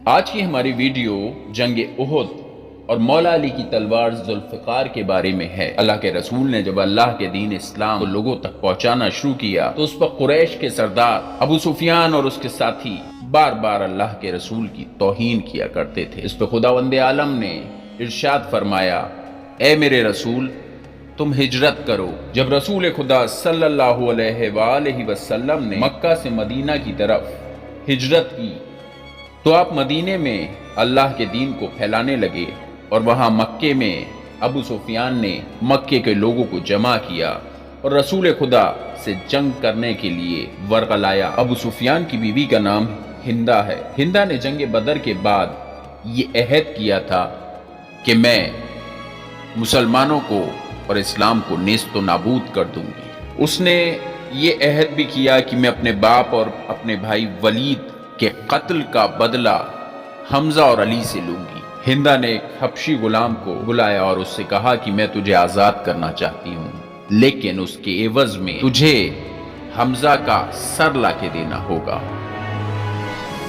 آج کی ہماری ویڈیو جنگ احد اور مولا علی کی تلوار ذوالفقار کے بارے میں ہے۔ اللہ کے رسول نے جب اللہ کے دین اسلام کو لوگوں تک پہنچانا شروع کیا تو اس پر قریش کے سردار ابو سفیان اور اس کے ساتھی بار بار اللہ کے رسول کی توہین کیا کرتے تھے۔ اس پہ خداوند عالم نے ارشاد فرمایا، اے میرے رسول تم ہجرت کرو۔ جب رسول خدا صلی اللہ علیہ وآلہ وسلم نے مکہ سے مدینہ کی طرف ہجرت کی تو آپ مدینے میں اللہ کے دین کو پھیلانے لگے، اور وہاں مکے میں ابو سفیان نے مکے کے لوگوں کو جمع کیا اور رسول خدا سے جنگ کرنے کے لیے ورقہ لایا۔ ابو سفیان کی بیوی کا نام ہندہ ہے۔ ہندہ نے جنگ بدر کے بعد یہ عہد کیا تھا کہ میں مسلمانوں کو اور اسلام کو نیست و نابود کر دوں گی۔ اس نے یہ عہد بھی کیا کہ میں اپنے باپ اور اپنے بھائی ولید کے قتل کا بدلہ حمزہ اور علی سے لوں گی۔ ہندہ نے ایک حبشی غلام کو بلایا اور اس سے کہا کہ میں تجھے آزاد کرنا چاہتی ہوں، لیکن اس کے عوض میں تجھے حمزہ کا سر لا کے دینا ہوگا۔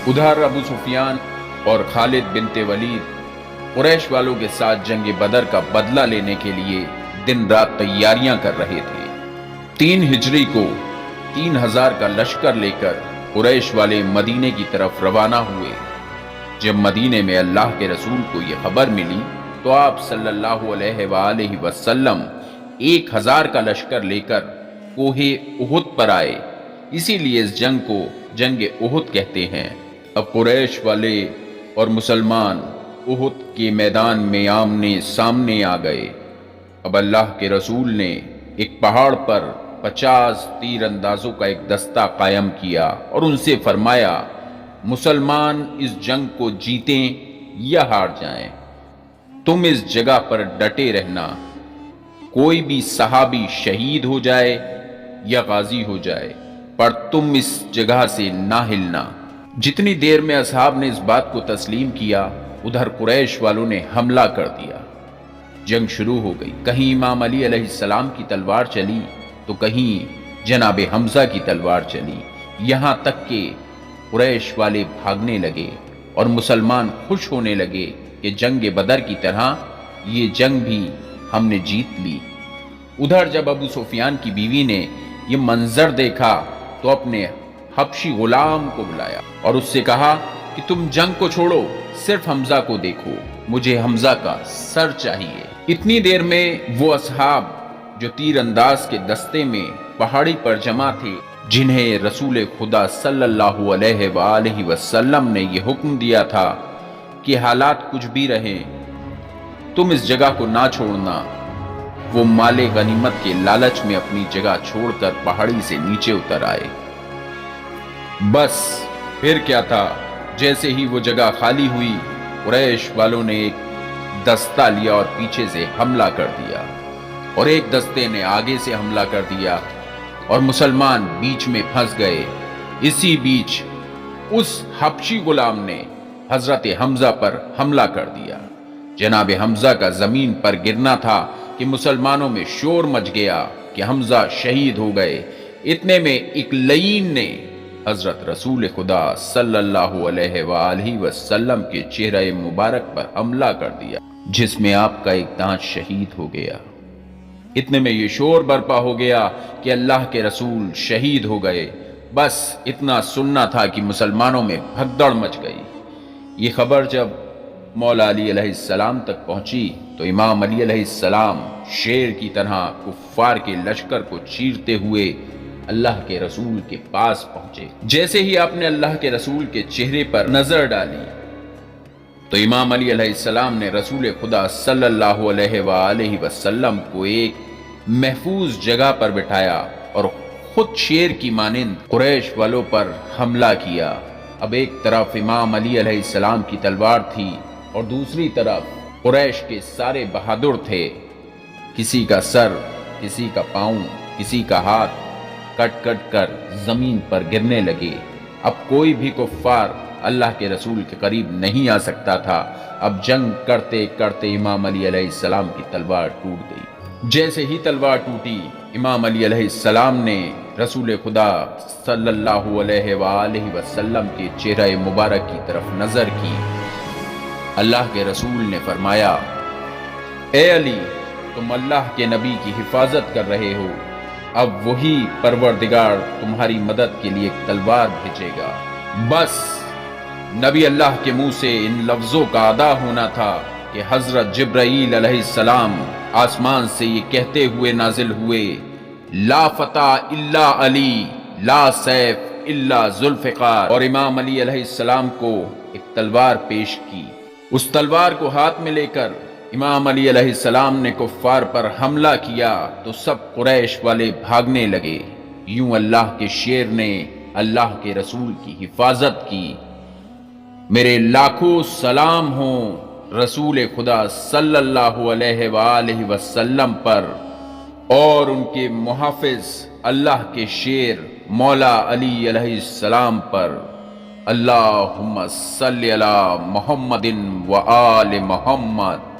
ادھر ابو سفیان اور خالد بنت ولید قریش والوں کے ساتھ جنگ بدر کا بدلہ لینے کے لیے دن رات تیاریاں کر رہے تھے۔ 3 ہجری کو 3000 کا لشکر لے کر قریش والے مدینے کی طرف روانہ ہوئے۔ جب مدینے میں اللہ کے رسول کو یہ خبر ملی تو آپ صلی اللہ علیہ وآلہ وسلم 1000 کا لشکر لے کر کوہ احد پر آئے۔ اسی لیے اس جنگ کو جنگ احد کہتے ہیں۔ اب قریش والے اور مسلمان احد کے میدان میں آمنے سامنے آ گئے۔ اب اللہ کے رسول نے ایک پہاڑ پر 50 تیر اندازوں کا ایک دستہ قائم کیا اور ان سے فرمایا، مسلمان اس جنگ کو جیتیں یا ہار جائیں، تم اس جگہ پر ڈٹے رہنا۔ کوئی بھی صحابی شہید ہو جائے یا غازی ہو جائے، پر تم اس جگہ سے نہ ہلنا۔ جتنی دیر میں اصحاب نے اس بات کو تسلیم کیا، ادھر قریش والوں نے حملہ کر دیا۔ جنگ شروع ہو گئی۔ کہیں امام علی علیہ السلام کی تلوار چلی تو کہیں جناب حمزہ کی تلوار چلی، یہاں تک کہ قریش والے بھاگنے لگے اور مسلمان خوش ہونے لگے کہ جنگ بدر کی طرح یہ جنگ بھی ہم نے جیت لی۔ ادھر جب ابو سفیان کی بیوی نے یہ منظر دیکھا تو اپنے حبشی غلام کو بلایا اور اس سے کہا کہ تم جنگ کو چھوڑو، صرف حمزہ کو دیکھو، مجھے حمزہ کا سر چاہیے۔ اتنی دیر میں وہ اصحاب جو تیر انداز کے دستے میں پہاڑی پر جمع تھے، جنہیں رسول خدا صلی اللہ علیہ وآلہ وسلم نے یہ حکم دیا تھا کہ حالات کچھ بھی رہیں تم اس جگہ کو نہ چھوڑنا، وہ مال غنیمت کے لالچ میں اپنی جگہ چھوڑ کر پہاڑی سے نیچے اتر آئے۔ بس پھر کیا تھا، جیسے ہی وہ جگہ خالی ہوئی، قریش والوں نے ایک دستہ لیا اور پیچھے سے حملہ کر دیا، اور ایک دستے نے آگے سے حملہ کر دیا اور مسلمان بیچ میں پھنس گئے۔ اسی بیچ اس حبشی غلام نے حضرت حمزہ پر حملہ کر دیا۔ جناب حمزہ کا زمین پر گرنا تھا کہ مسلمانوں میں شور مچ گیا کہ حمزہ شہید ہو گئے۔ اتنے میں ایک لعین نے حضرت رسول خدا صلی اللہ علیہ وآلہ وسلم کے چہرہ مبارک پر حملہ کر دیا، جس میں آپ کا ایک دانت شہید ہو گیا۔ اتنے میں یہ شور برپا ہو گیا کہ اللہ کے رسول شہید ہو گئے۔ بس اتنا سننا تھا کہ مسلمانوں میں بھگدڑ مچ گئی۔ یہ خبر جب مولا علی علیہ السلام تک پہنچی تو امام علی علیہ السلام شیر کی طرح کفار کے لشکر کو چیرتے ہوئے اللہ کے رسول کے پاس پہنچے۔ جیسے ہی آپ نے اللہ کے رسول کے چہرے پر نظر ڈالی تو امام علی علیہ السلام نے رسول خدا صلی اللہ علیہ وآلہ وسلم کو ایک محفوظ جگہ پر بٹھایا اور خود شیر کی مانند قریش والوں پر حملہ کیا۔ اب ایک طرف امام علی علیہ السلام کی تلوار تھی اور دوسری طرف قریش کے سارے بہادر تھے۔ کسی کا سر، کسی کا پاؤں، کسی کا ہاتھ کٹ کٹ کر زمین پر گرنے لگے۔ اب کوئی بھی کفار اللہ کے رسول کے قریب نہیں آ سکتا تھا۔ اب جنگ کرتے کرتے امام علی علیہ السلام کی تلوار ٹوٹ گئی۔ جیسے ہی تلوار ٹوٹی، امام علی علیہ السلام نے رسول خدا صلی اللہ علیہ وآلہ وسلم کے چہرہ مبارک کی طرف نظر کی۔ اللہ کے رسول نے فرمایا، اے علی، تم اللہ کے نبی کی حفاظت کر رہے ہو، اب وہی پروردگار تمہاری مدد کے لیے ایک تلوار بھیجے گا۔ بس نبی اللہ کے منہ سے ان لفظوں کا ادا ہونا تھا کہ حضرت جبرائیل علیہ السلام آسمان سے یہ کہتے ہوئے نازل ہوئے، لا فتح الا علی، لا سیف الا ذوالفقار، اور امام علی علیہ السلام کو ایک تلوار پیش کی۔ اس تلوار کو ہاتھ میں لے کر امام علی علیہ السلام نے کفار پر حملہ کیا تو سب قریش والے بھاگنے لگے۔ یوں اللہ کے شیر نے اللہ کے رسول کی حفاظت کی۔ میرے لاکھوں سلام ہوں رسول خدا صلی اللہ علیہ وآلہ وسلم پر اور ان کے محافظ اللہ کے شیر مولا علی علیہ السلام پر۔ اللہم صلی علی محمد و آل محمد۔